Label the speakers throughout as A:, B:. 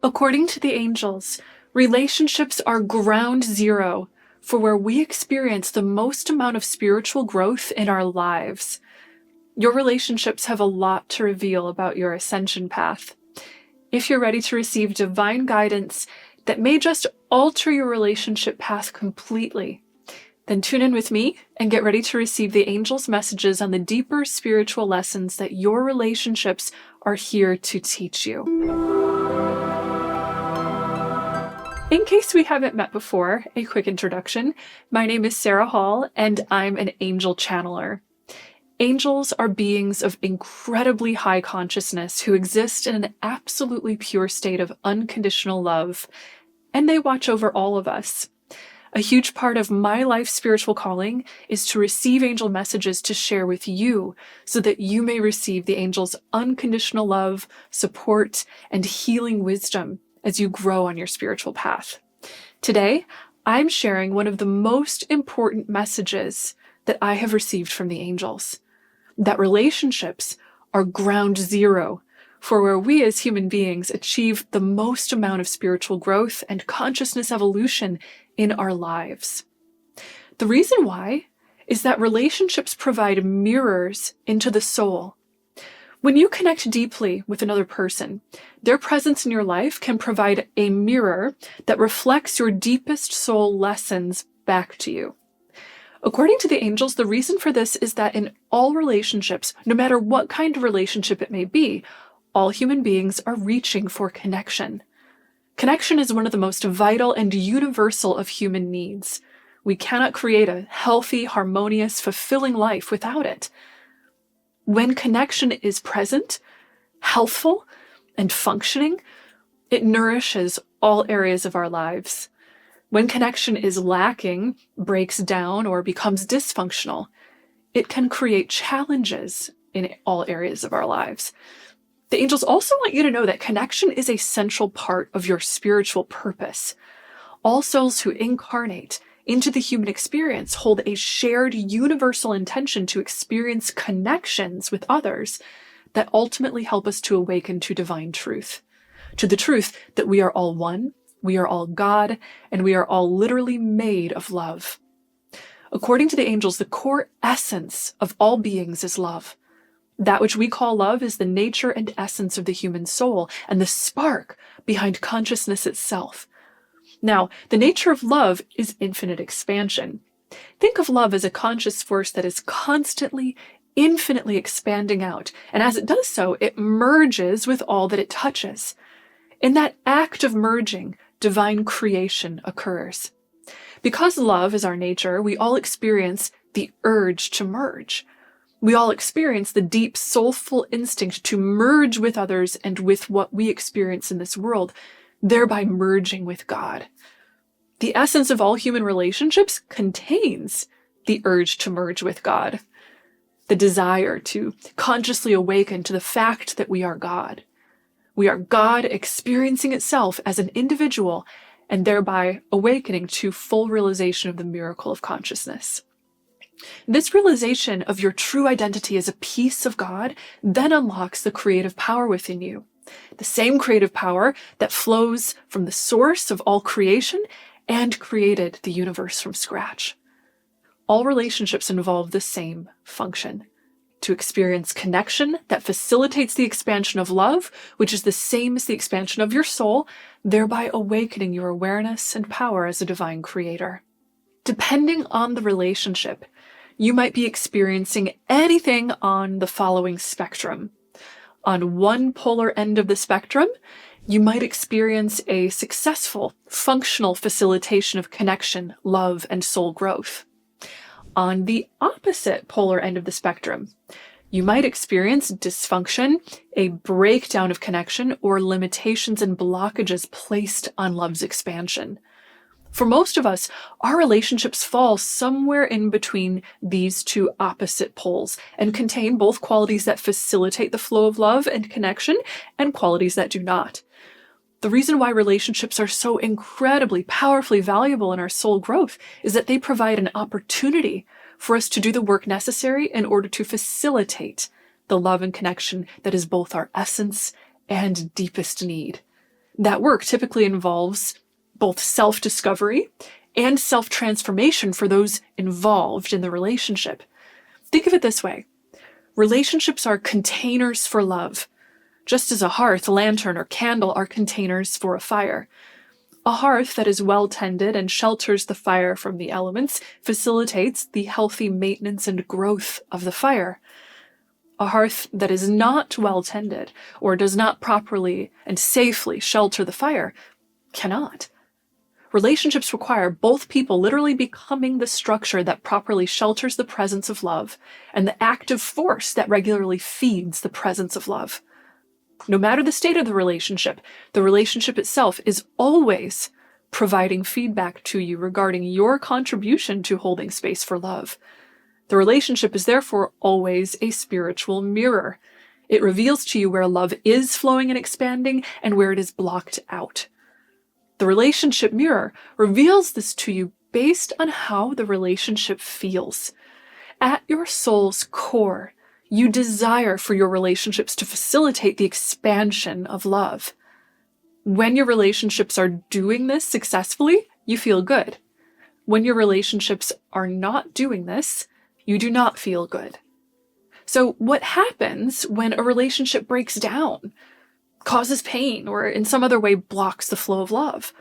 A: According to the angels, relationships are ground zero for where we experience the most amount of spiritual growth in our lives. Your relationships have a lot to reveal about your ascension path. If you're ready to receive divine guidance that may just alter your relationship path completely, then tune in with me and get ready to receive the angels' messages on the deeper spiritual lessons that your relationships are here to teach you. In case we haven't met before, a quick introduction. My name is Sarah Hall, and I'm an angel channeler. Angels are beings of incredibly high consciousness who exist in an absolutely pure state of unconditional love, and they watch over all of us. A huge part of my life's spiritual calling is to receive angel messages to share with you so that you may receive the angels' unconditional love, support, and healing wisdom as you grow on your spiritual path. Today, I'm sharing one of the most important messages that I have received from the angels, that relationships are ground zero for where we as human beings achieve the most amount of spiritual growth and consciousness evolution in our lives. The reason why is that relationships provide mirrors into the soul. When you connect deeply with another person, their presence in your life can provide a mirror that reflects your deepest soul lessons back to you. According to the angels, the reason for this is that in all relationships, no matter what kind of relationship it may be, all human beings are reaching for connection. Connection is one of the most vital and universal of human needs. We cannot create a healthy, harmonious, fulfilling life without it. When connection is present, healthful, and functioning, it nourishes all areas of our lives. When connection is lacking, breaks down, or becomes dysfunctional, it can create challenges in all areas of our lives. The angels also want you to know that connection is a central part of your spiritual purpose. All souls who incarnate into the human experience hold a shared universal intention to experience connections with others that ultimately help us to awaken to divine truth, to the truth that we are all one, we are all God, and we are all literally made of love. According to the angels, the core essence of all beings is love. That which we call love is the nature and essence of the human soul and the spark behind consciousness itself. Now, the nature of love is infinite expansion. Think of love as a conscious force that is constantly, infinitely expanding out, and as it does so, it merges with all that it touches. In that act of merging, divine creation occurs. Because love is our nature, we all experience the urge to merge. We all experience the deep, soulful instinct to merge with others and with what we experience in this world, thereby merging with God. The essence of all human relationships contains the urge to merge with God, the desire to consciously awaken to the fact that we are God. We are God experiencing itself as an individual and thereby awakening to full realization of the miracle of consciousness. This realization of your true identity as a piece of God then unlocks the creative power within you. The same creative power that flows from the source of all creation and created the universe from scratch. All relationships involve the same function: to experience connection that facilitates the expansion of love, which is the same as the expansion of your soul, thereby awakening your awareness and power as a divine creator. Depending on the relationship, you might be experiencing anything on the following spectrum. On one polar end of the spectrum, you might experience a successful, functional facilitation of connection, love, and soul growth. On the opposite polar end of the spectrum, you might experience dysfunction, a breakdown of connection, or limitations and blockages placed on love's expansion. For most of us, our relationships fall somewhere in between these two opposite poles and contain both qualities that facilitate the flow of love and connection and qualities that do not. The reason why relationships are so incredibly powerfully valuable in our soul growth is that they provide an opportunity for us to do the work necessary in order to facilitate the love and connection that is both our essence and deepest need. That work typically involves both self-discovery and self-transformation for those involved in the relationship. Think of it this way. Relationships are containers for love, just as a hearth, lantern, or candle are containers for a fire. A hearth that is well tended and shelters the fire from the elements facilitates the healthy maintenance and growth of the fire. A hearth that is not well tended or does not properly and safely shelter the fire cannot. Relationships require both people literally becoming the structure that properly shelters the presence of love and the active force that regularly feeds the presence of love. No matter the state of the relationship itself is always providing feedback to you regarding your contribution to holding space for love. The relationship is therefore always a spiritual mirror. It reveals to you where love is flowing and expanding and where it is blocked out. The relationship mirror reveals this to you based on how the relationship feels. At your soul's core, you desire for your relationships to facilitate the expansion of love. When your relationships are doing this successfully, you feel good. When your relationships are not doing this, you do not feel good. So what happens when a relationship breaks down, causes pain, or in some other way blocks the flow of love?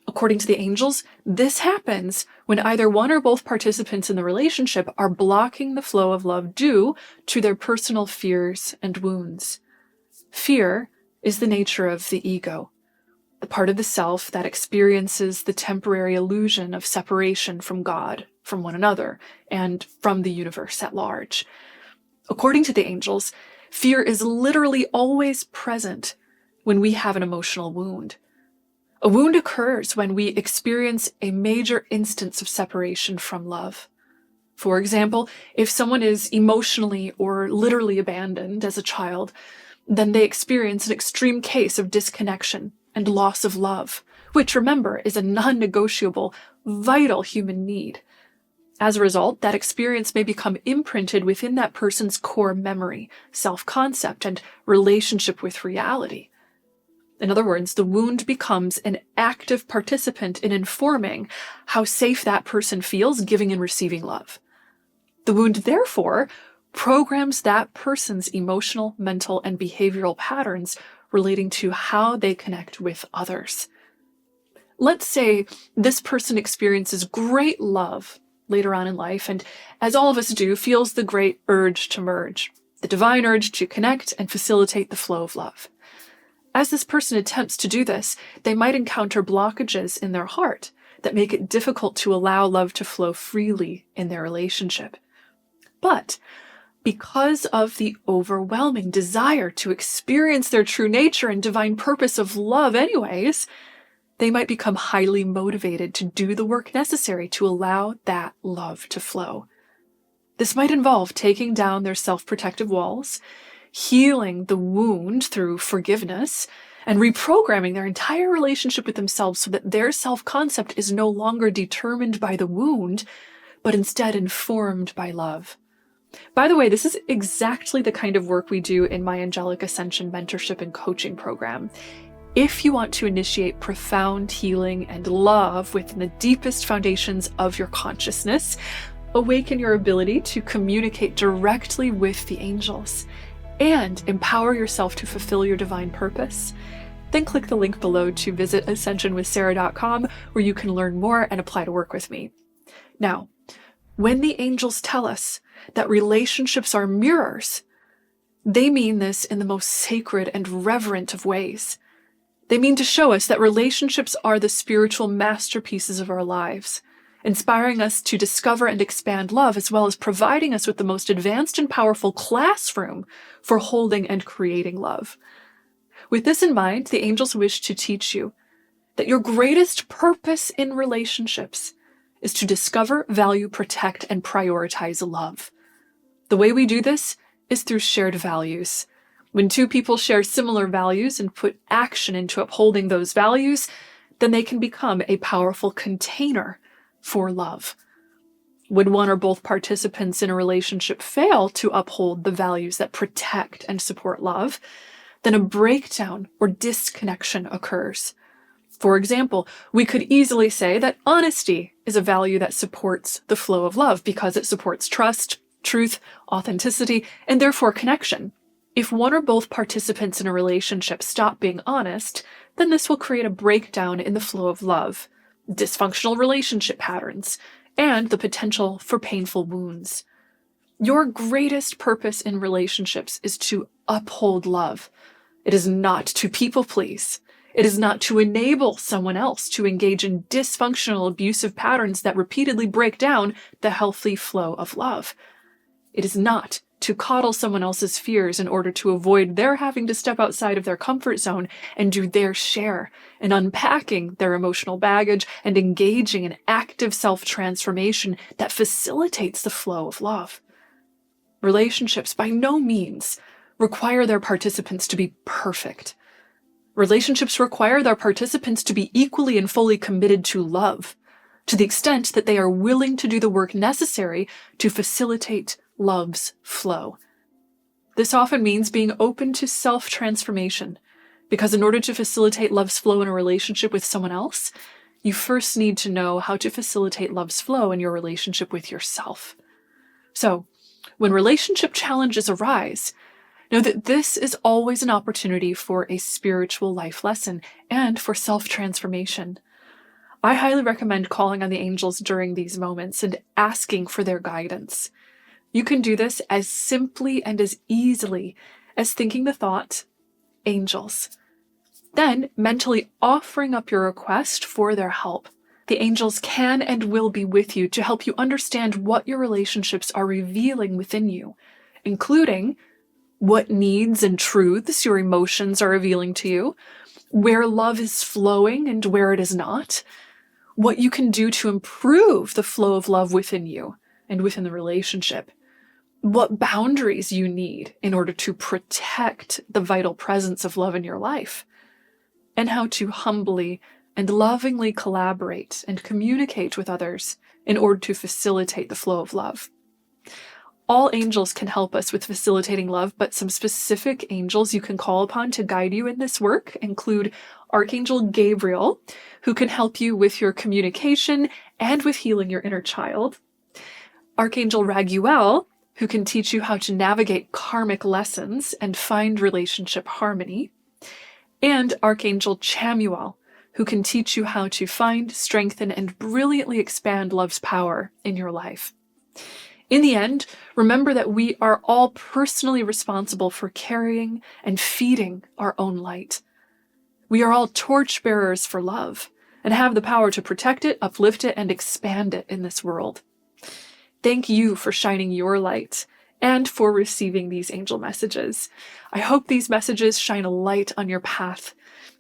A: According to the angels, this happens when either one or both participants in the relationship are blocking the flow of love due to their personal fears and wounds. Fear is the nature of the ego, the part of the self that experiences the temporary illusion of separation from God, from one another, and from the universe at large. According to the angels, fear is literally always present when we have an emotional wound. A wound occurs when we experience a major instance of separation from love. For example, if someone is emotionally or literally abandoned as a child, then they experience an extreme case of disconnection and loss of love, which, remember, is a non-negotiable, vital human need. As a result, that experience may become imprinted within that person's core memory, self-concept, and relationship with reality. In other words, the wound becomes an active participant in informing how safe that person feels giving and receiving love. The wound, therefore, programs that person's emotional, mental, and behavioral patterns relating to how they connect with others. Let's say this person experiences great love later on in life, and as all of us do, feels the great urge to merge, the divine urge to connect and facilitate the flow of love. As this person attempts to do this, they might encounter blockages in their heart that make it difficult to allow love to flow freely in their relationship. But because of the overwhelming desire to experience their true nature and divine purpose of love anyways, they might become highly motivated to do the work necessary to allow that love to flow. This might involve taking down their self-protective walls, healing the wound through forgiveness, and reprogramming their entire relationship with themselves so that their self-concept is no longer determined by the wound, but instead informed by love. By the way, this is exactly the kind of work we do in my Angelic Ascension mentorship and coaching program. If you want to initiate profound healing and love within the deepest foundations of your consciousness, awaken your ability to communicate directly with the angels, and empower yourself to fulfill your divine purpose, then click the link below to visit ascensionwithsarah.com, where you can learn more and apply to work with me. Now, when the angels tell us that relationships are mirrors, they mean this in the most sacred and reverent of ways. They mean to show us that relationships are the spiritual masterpieces of our lives, inspiring us to discover and expand love, as well as providing us with the most advanced and powerful classroom for holding and creating love. With this in mind, the angels wish to teach you that your greatest purpose in relationships is to discover, value, protect, and prioritize love. The way we do this is through shared values. When two people share similar values and put action into upholding those values, then they can become a powerful container for love. When one or both participants in a relationship fail to uphold the values that protect and support love, then a breakdown or disconnection occurs. For example, we could easily say that honesty is a value that supports the flow of love because it supports trust, truth, authenticity, and therefore connection. If one or both participants in a relationship stop being honest, then this will create a breakdown in the flow of love, dysfunctional relationship patterns, and the potential for painful wounds. Your greatest purpose in relationships is to uphold love. It is not to people please. It is not to enable someone else to engage in dysfunctional, abusive patterns that repeatedly break down the healthy flow of love. It is not to coddle someone else's fears in order to avoid their having to step outside of their comfort zone and do their share in unpacking their emotional baggage and engaging in active self-transformation that facilitates the flow of love. Relationships by no means require their participants to be perfect. Relationships require their participants to be equally and fully committed to love, to the extent that they are willing to do the work necessary to facilitate love's flow. This often means being open to self-transformation, because in order to facilitate love's flow in a relationship with someone else, you first need to know how to facilitate love's flow in your relationship with yourself. So, when relationship challenges arise, know that this is always an opportunity for a spiritual life lesson and for self-transformation. I highly recommend calling on the angels during these moments and asking for their guidance. You can do this as simply and as easily as thinking the thought, angels. Then mentally offering up your request for their help. The angels can and will be with you to help you understand what your relationships are revealing within you, including what needs and truths your emotions are revealing to you, where love is flowing and where it is not, what you can do to improve the flow of love within you and within the relationship, what boundaries you need in order to protect the vital presence of love in your life, and how to humbly and lovingly collaborate and communicate with others in order to facilitate the flow of love. All angels can help us with facilitating love, but some specific angels you can call upon to guide you in this work include Archangel Gabriel, who can help you with your communication and with healing your inner child, Archangel Raguel, who can teach you how to navigate karmic lessons and find relationship harmony, and Archangel Chamuel, who can teach you how to find, strengthen, and brilliantly expand love's power in your life. In the end, remember that we are all personally responsible for carrying and feeding our own light. We are all torchbearers for love and have the power to protect it, uplift it, and expand it in this world. Thank you for shining your light and for receiving these angel messages. I hope these messages shine a light on your path.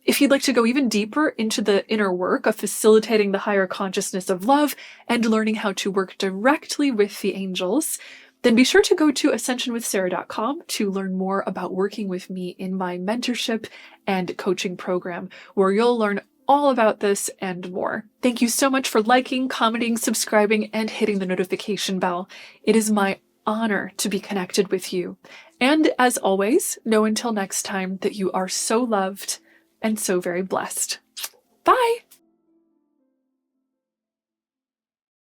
A: If you'd like to go even deeper into the inner work of facilitating the higher consciousness of love and learning how to work directly with the angels, then be sure to go to ascensionwithsarah.com to learn more about working with me in my mentorship and coaching program, where you'll learn all about this and more. Thank you so much for liking, commenting, subscribing, and hitting the notification bell. It is my honor to be connected with you. And as always, know until next time that you are so loved and so very blessed. Bye!